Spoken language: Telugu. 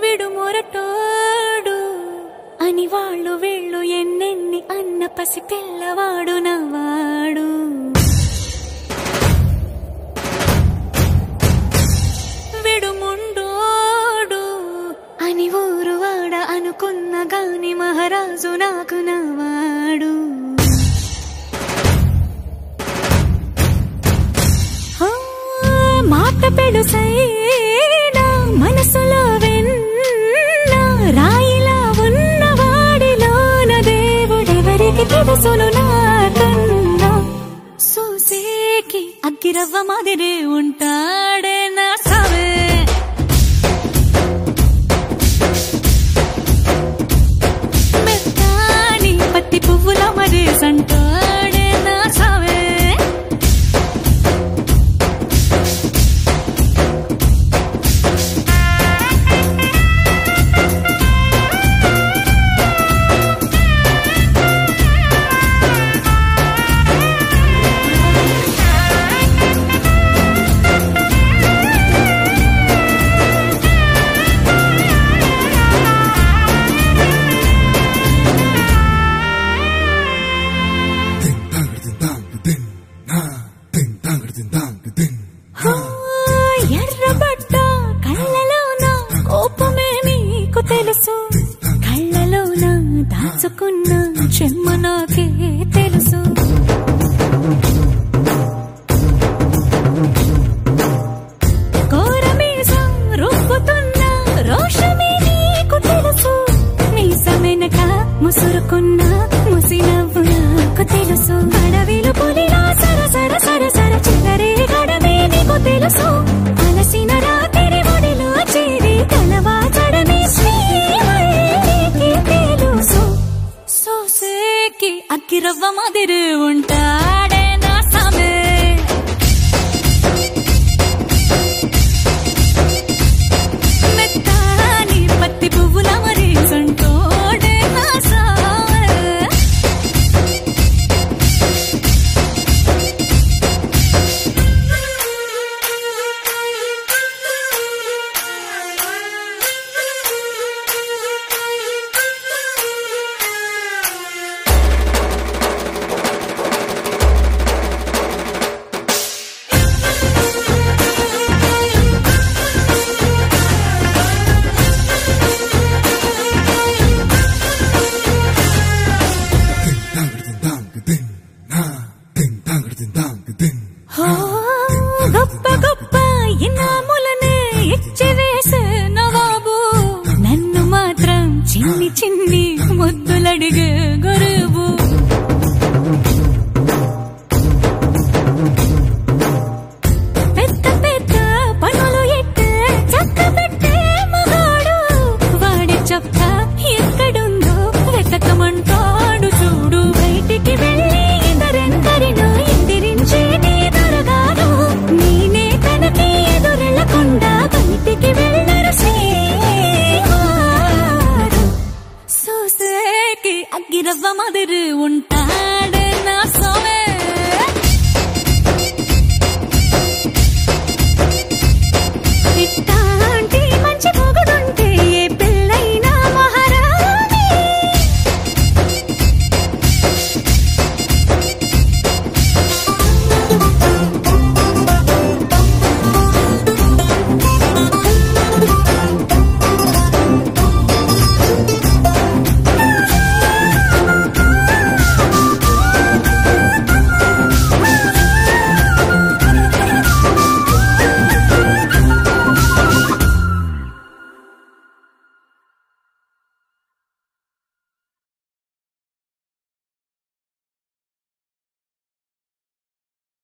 విడుమొరటోడు అని వాళ్ళు వీళ్ళు ఎన్నెన్ని అన్న పసి పిల్లవాడు నవ్వాడు. విడుముండోడు అని ఊరు వాడ అనుకున్న గాని మహారాజు నాకు నవ్వాడు. మాట పెడుసైనా మనసులో వెన్న రాయిలా ఉన్నవాడిలోన దేవుడెవరికి తెలుసును నాకన్నా. సూసేకి అగ్గిరవ్వ మాదిరే ఉంటాడే నా సావే. మెత్తాని పత్తి పువ్వుల మరేసంటాడే నా సావే. ఎర్రబడ్డ కళ్ళలోన కోపమే నీకు తెలుసు, కళ్ళలోన దాచుకున్న చెమ్మ నాకే తెలుసు. కోరమీసం రుబ్బుతున్న రోషమే నీకు తెలుసు, మీసమెనక ముసురుకున్న ముసినవ్వు నాకు తెలుసు. అడవిలు పులిలా సర సర సర సర చిల్లరే గడమే నీకు తెలుసు.